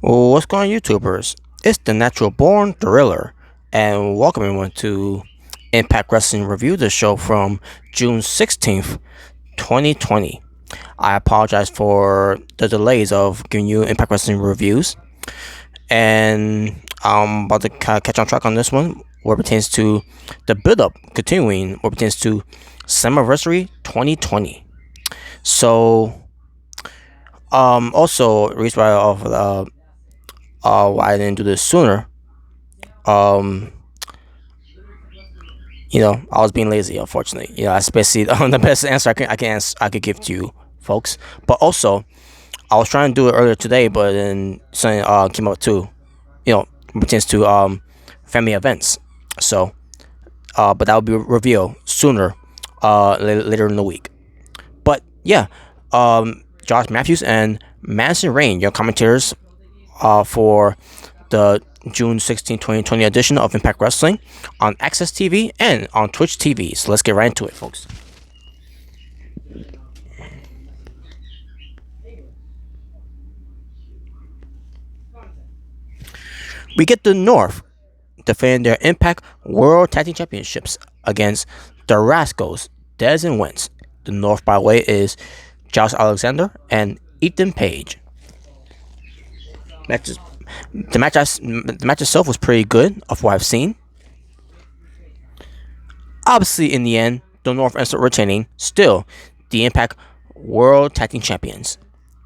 What's going on, YouTubers? It's the Natural Born Thriller, and welcome everyone to Impact Wrestling Review, the show from June 16th, 2020. I apologize for the delays of giving you Impact Wrestling reviews, and I'm about to catch on track on this one, where it pertains to the build-up, continuing, where it pertains to Summerversary 2020. So, also, reason why why I didn't do this sooner. Um, I was being lazy, unfortunately. That's basically the best answer I could give to you, folks. But also, I was trying to do it earlier today, but then something came up too. Pertains to family events. So, but that will be revealed sooner, later in the week. But yeah, Josh Matthews and Madison Rain, your commentators, for the June 16, 2020 edition of Impact Wrestling on Access TV and on Twitch TV. So let's get right into it, folks. We get the North defending their Impact World Tag Team Championships against the Rascalz, Dez and Wentz. The North, by the way, is Josh Alexander and Ethan Page. The match itself was pretty good of what I've seen. Obviously, in the end, the North ends up retaining, still, the Impact World Tag Team Champions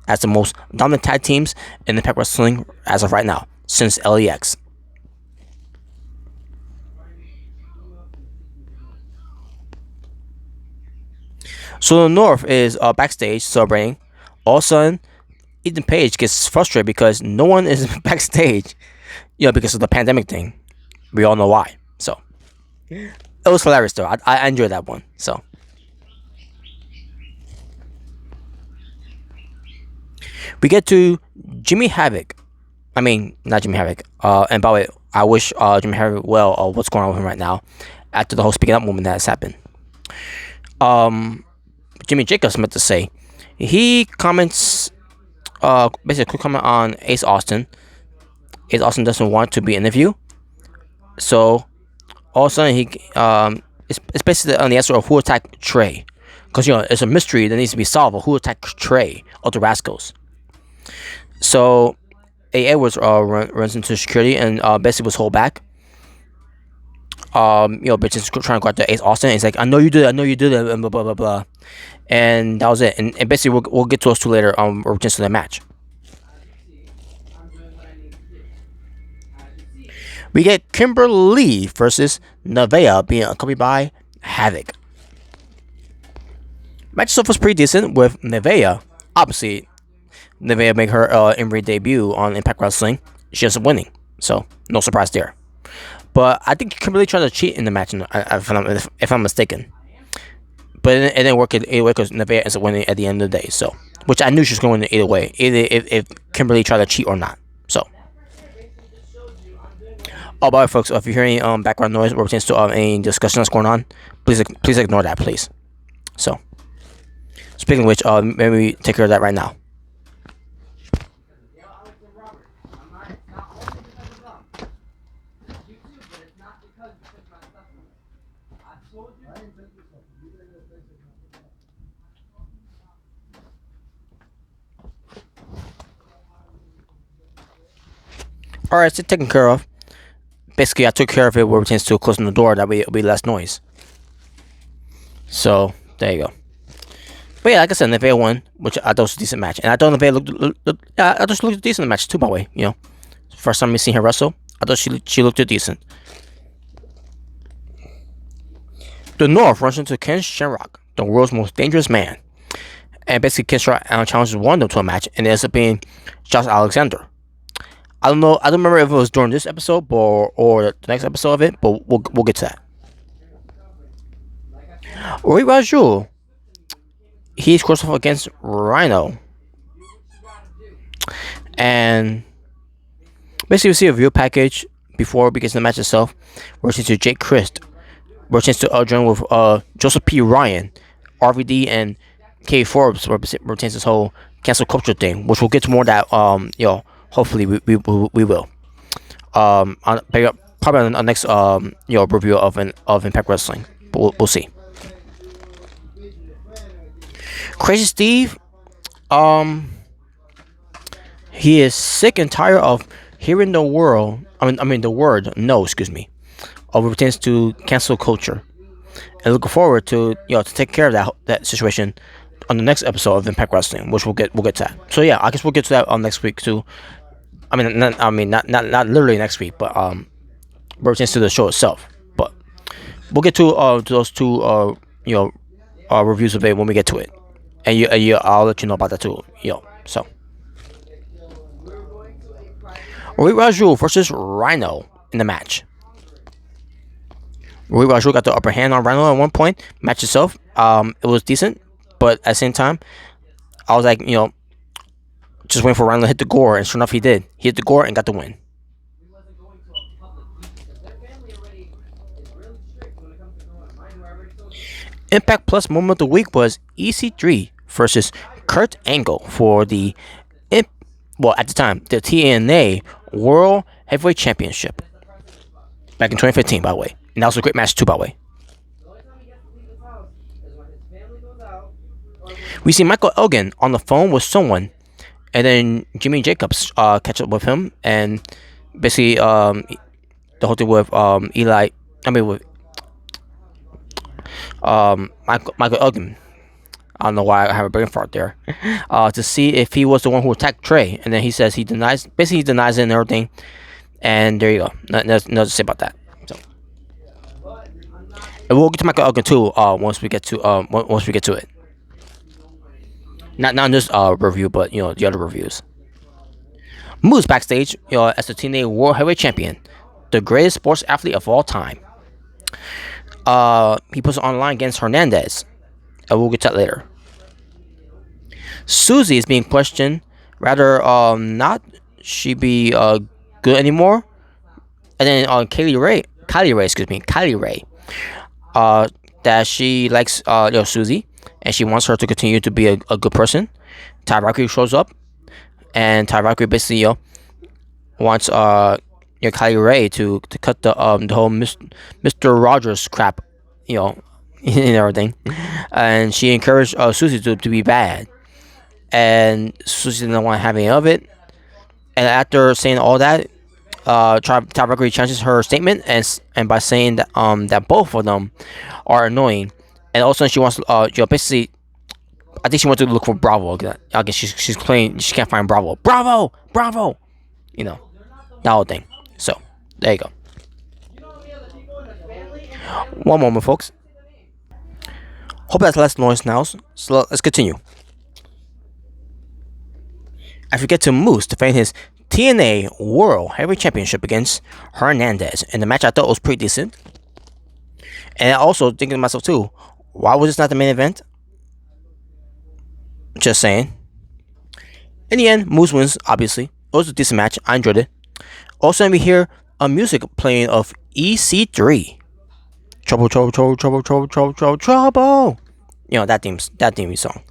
as the most dominant tag teams in Impact Wrestling as of right now, since LEX. So the North is backstage celebrating. All of a sudden, Ethan Page gets frustrated because no one is backstage, because of the pandemic thing. We all know why. So it was hilarious though. I enjoyed that one. So we get to Jimmy Havoc. I mean, not Jimmy Havoc. And by the way, I wish Jimmy Havoc well. What's going on with him right now after the whole speaking up movement that has happened. Jimmy Jacobs meant to say he comments. Basically, a quick comment on Ace Austin. Ace Austin doesn't want to be interviewed, so all of a sudden it's basically on the answer of who attacked Trey, because it's a mystery that needs to be solved of who attacked Trey or the Rascalz. So A. Edwards runs into security and basically was held back. Bitches trying to go after Ace Austin. And he's like, I know you did it, and blah blah blah blah. And that was it. And basically, we'll get to those two later. Just to the match. We get Kimberly versus Nevaeh being accompanied by Havoc. Match itself was pretty decent with Nevaeh. Obviously, Nevaeh made her in-ring debut on Impact Wrestling. She ends up winning, so no surprise there. But I think Kimberly tried to cheat in the match, if I'm mistaken. But it didn't work either way because Nevaeh ends up winning at the end of the day. So, which I knew she was going to either way, either if Kimberly tried to cheat or not. So, by the way, folks, if you hear any background noise or pertains to any discussion that's going on, please ignore that, please. So, speaking of which, maybe take care of that right now. Alright, so taken care of. Basically, I took care of it where it pertains to closing the door. That way, it'll be less noise. So, there you go. But yeah, like I said, Nevaeh won, which I thought was a decent match. And I thought Nevaeh looked decent in the match too, by the way. First time we seen her wrestle, I thought she looked decent. The North runs into Ken Shamrock, the world's most dangerous man. And basically, Ken Shamrock challenges one of them to a match, and it ends up being Josh Alexander. I don't know. I don't remember if it was during this episode or the next episode of it, but we'll get to that. Rui Rajul, he's crossed off against Rhino, and basically we see a review package before we get to the match itself. We're to Jake Christ, we're to join with Joseph P. Ryan, RVD, and K. Forbes, where pertains this whole cancel culture thing, which we'll get to more of that Hopefully, we will. Probably on the next review of Impact Wrestling. But we'll see. Crazy Steve, um, he is sick and tired of hearing the world. I mean the word no. Excuse me. Of pertains to cancel culture, and looking forward to to take care of that situation on the next episode of Impact Wrestling, which we'll get to that. So yeah, I guess we'll get to that on next week too. Not literally next week, but pertains to the show itself. But we'll get to those two reviews of it when we get to it, and I'll let you know about that too. So Rui Raju versus Rhino in the match. Rui Raju got the upper hand on Rhino at one point. Match itself, it was decent, but at the same time, I was like, just waiting for Rhino to hit the gore, and sure enough, he did. He hit the gore and got the win. Impact Plus moment of the week was EC3 versus Kurt Angle for the at the time the TNA World Heavyweight Championship back in 2015, by the way, and that was a great match too, by the way. We see Michael Elgin on the phone with someone, and then Jimmy Jacobs catch up with him, and basically the whole thing with Eli. I mean with Michael Elgin. I don't know why I have a brain fart there. To see if he was the one who attacked Trey, and then he says he denies. Basically, he denies it and everything. And there you go. Nothing to say about that. So, and we'll get to Michael Elgin too. Once we get to it. Not just review, but the other reviews. Moose backstage, as the TNA World Heavyweight Champion, the greatest sports athlete of all time. He puts it online against Hernandez. And we'll get to that later. Susie is being questioned. Rather, not she be good anymore. And then Kylie Ray, that she likes Susie, and she wants her to continue to be a good person. Ty Valkyrie shows up, and Ty Valkyrie basically wants Kylie Ray to cut the whole Mr. Rogers crap, and everything, and she encouraged Susie to be bad, and Susie didn't want to have any of it. And after saying all that, Ty Valkyrie changes her statement and by saying that that both of them are annoying, and also she wants basically, I think she wants to look for Bravo. I guess she's claiming she can't find Bravo, that whole thing. So there you go. One moment, folks. Hope that's less noise now. So let's continue. I forget to Moose defend his TNA World Heavyweight Championship against Hernandez. And the match I thought was pretty decent. And also thinking to myself too, why was this not the main event? Just saying. In the end, Moose wins, obviously. It was a decent match. I enjoyed it. Also, we hear a music playing of EC3. Trouble. That theme song.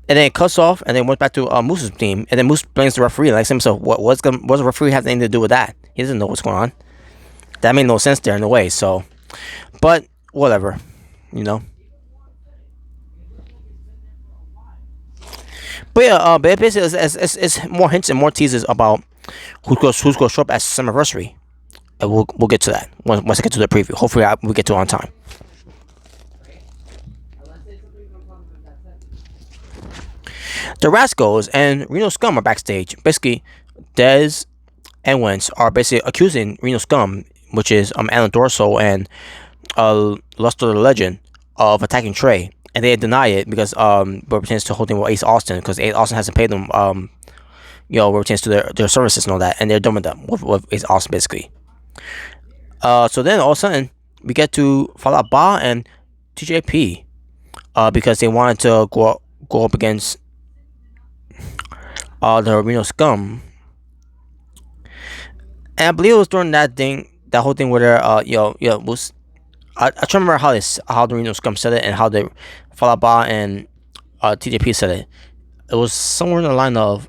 And then it cuts off, and then went back to Moose's theme, and then Moose blames the referee. Like himself, what's the referee have anything to do with that? He doesn't know what's going on. That made no sense there in a way. So, but whatever, But yeah, but basically it's more hints and more teasers about who's going to show up at Summerversary. And we'll get to that once I get to the preview. Hopefully, we get to it on time. The Rascalz and Reno Scum are backstage. Basically, Dez and Wentz are basically accusing Reno Scum, which is Alan Dorso and Luster the Legend, of attacking Trey, and they deny it because what pertains to holding with Ace Austin, because Ace Austin hasn't paid them what pertains to their services and all that, and they're done with them with Ace Austin basically. So then all of a sudden we get to Fallout Ba and TJP, because they wanted to go up against the Reno Scum, and I believe it was during that whole thing where was I try to remember how the Reno Scum said it and how the Fallout Ba and TJP said it. It was somewhere in the line of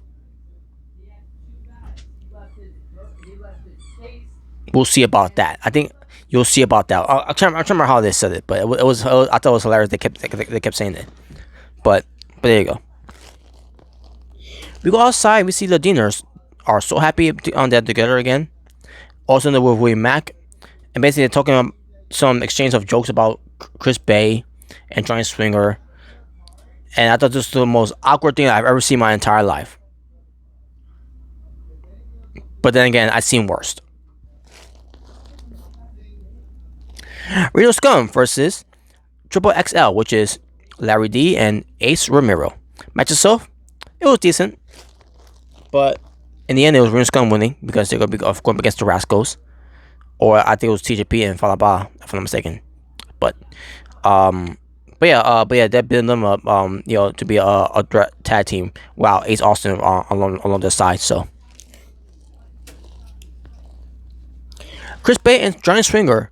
We'll see about that. I think you'll see about that. I can't remember how they said it, but I thought it was hilarious. They kept saying it. But there you go. We go outside. We see the Deaners are so happy on that together again. Also in the with William Mack, and basically they're talking about some exchange of jokes about Chris Bay and Johnny Swinger. And I thought this was the most awkward thing I've ever seen in my entire life. But then again, I've seen worse. Reno Scum versus Triple XL, which is Larry D and Ace Romero. Match itself, it was decent, but in the end, it was Reno Scum winning because they're going to be going up against the Rascalz, or I think it was TJP and Falaba, if I'm not mistaken. But but yeah, that built them up, to be a threat tag team. Wow, Ace Austin along the side. So Chris Bay and Johnny Swinger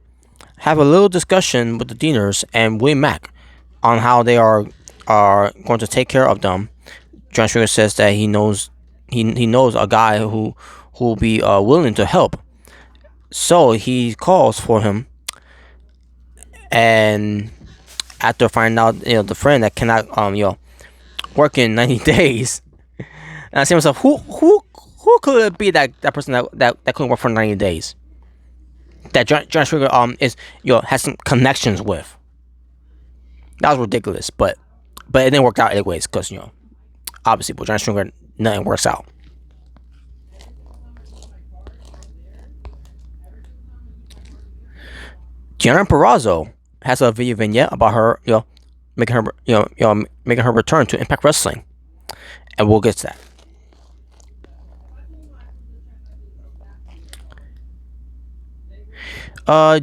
have a little discussion with the Deaners and William Mack on how they are going to take care of them. Johnny Swinger says that he knows a guy who will be willing to help. So he calls for him, and after finding out, the friend that cannot work in 90 days, and I say to myself, who could it be that person that couldn't work for 90 days? That John Sugar is has some connections with. That was ridiculous, but it didn't work out anyways because obviously, but John Sugar nothing works out. Gianna Perrazzo has a video vignette about her, making her return to Impact Wrestling, and we'll get to that.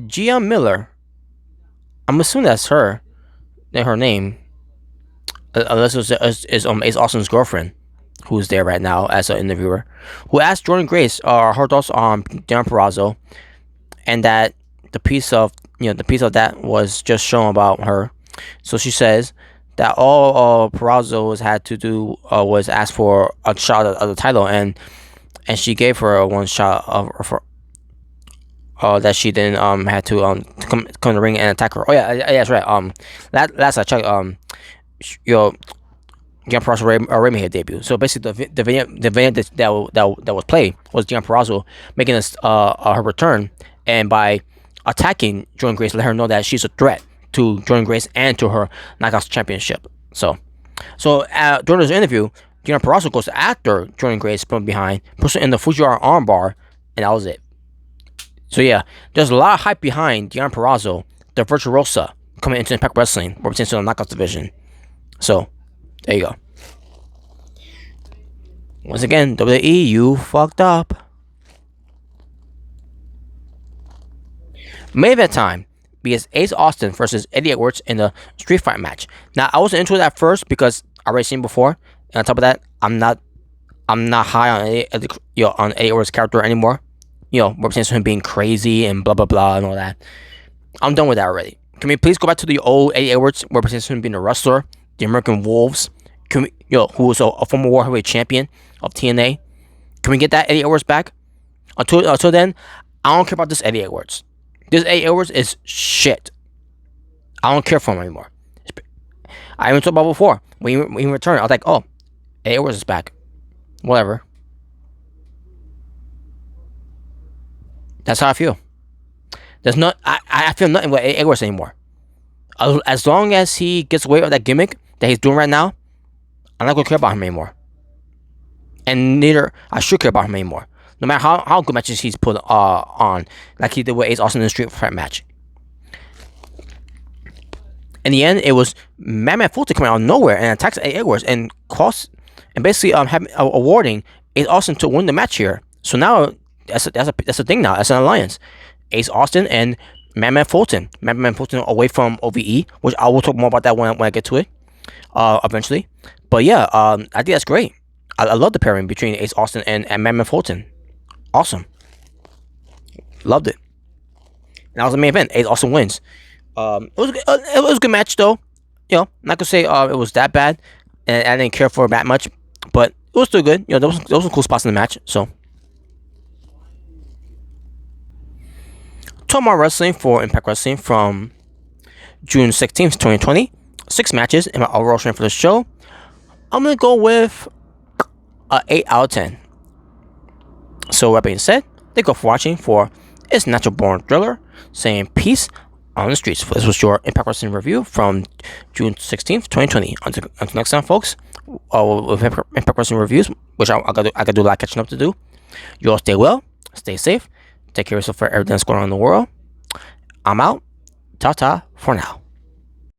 Gia Miller. I'm assuming that's her. Her name, unless it is Ace Austin's girlfriend, who's there right now as an interviewer, who asked Jordan Grace her thoughts on Gianna Perrazzo, and that the piece of that was just shown about her. So she says that all Perrazzo had to do was ask for a shot of the title, and she gave her one shot of that she then had to come to the ring and attack her. Oh yeah, that's right. Last I checked, Gian Perrazzo Raimi had debut. So basically, the vignette that was played was Gian Perrazzo making her return, and by attacking Jordan Grace, let her know that she's a threat to Jordan Grace and to her Knockouts Championship. So during this interview, Gian Perrazzo goes after Jordan Grace from behind, puts her in the Fujiwara armbar, and that was it. So yeah, there's a lot of hype behind Gianna Perrazzo, the virtuosa, coming into Impact Wrestling, representing the Knockouts division. So, there you go. Once again, WWE, you fucked up. Main event time is Ace Austin versus Eddie Edwards in the Street Fight match. Now, I wasn't into it at first because I already seen it before, and on top of that, I'm not high on Eddie Edwards' character anymore. Representing him being crazy and blah blah blah and all that. I'm done with that already. Can we please go back to the old Eddie Edwards, representing him being a wrestler, the American Wolves, who was a former World Heavyweight Champion of TNA? Can we get that Eddie Edwards back? Until then, I don't care about this Eddie Edwards. This Eddie Edwards is shit. I don't care for him anymore. I even talked about before when he returned. I was like, oh, Eddie Edwards is back. Whatever. That's how I feel. I feel nothing with Eddie Edwards anymore. As long as he gets away with that gimmick that he's doing right now, I'm not gonna care about him anymore. And neither I should care about him anymore. No matter how good matches he's put on, like he did with Ace Austin in the Street Fight match. In the end, it was Madman Fulton coming out of nowhere and attacks Eddie Edwards and basically awarding Ace Austin to win the match here. So now that's a thing now. That's an alliance. Ace Austin and Madman Fulton. Madman Fulton away from OVE, which I will talk more about that when I get to it eventually. But yeah, I think that's great. I love the pairing between Ace Austin and Madman Fulton. Awesome. Loved it. And that was the main event. Ace Austin wins. It was a good match though. Not gonna say it was that bad, and I didn't care for it that much, but it was still good. There was some cool spots in the match. So Talking about wrestling for Impact Wrestling from June 16th, 2020. 6 matches in my overall strength for the show. I'm going to go with a 8 out of 10. So that being said, thank you for watching for It's Natural Born Thriller, saying peace on the streets. This was your Impact Wrestling review from June 16th, 2020. Until next time, folks, with Impact Wrestling reviews, which I got to do a lot of catching up to do. You all stay well, stay safe, take care of yourself for everything that's going on in the world. I'm out. Ta-ta for now.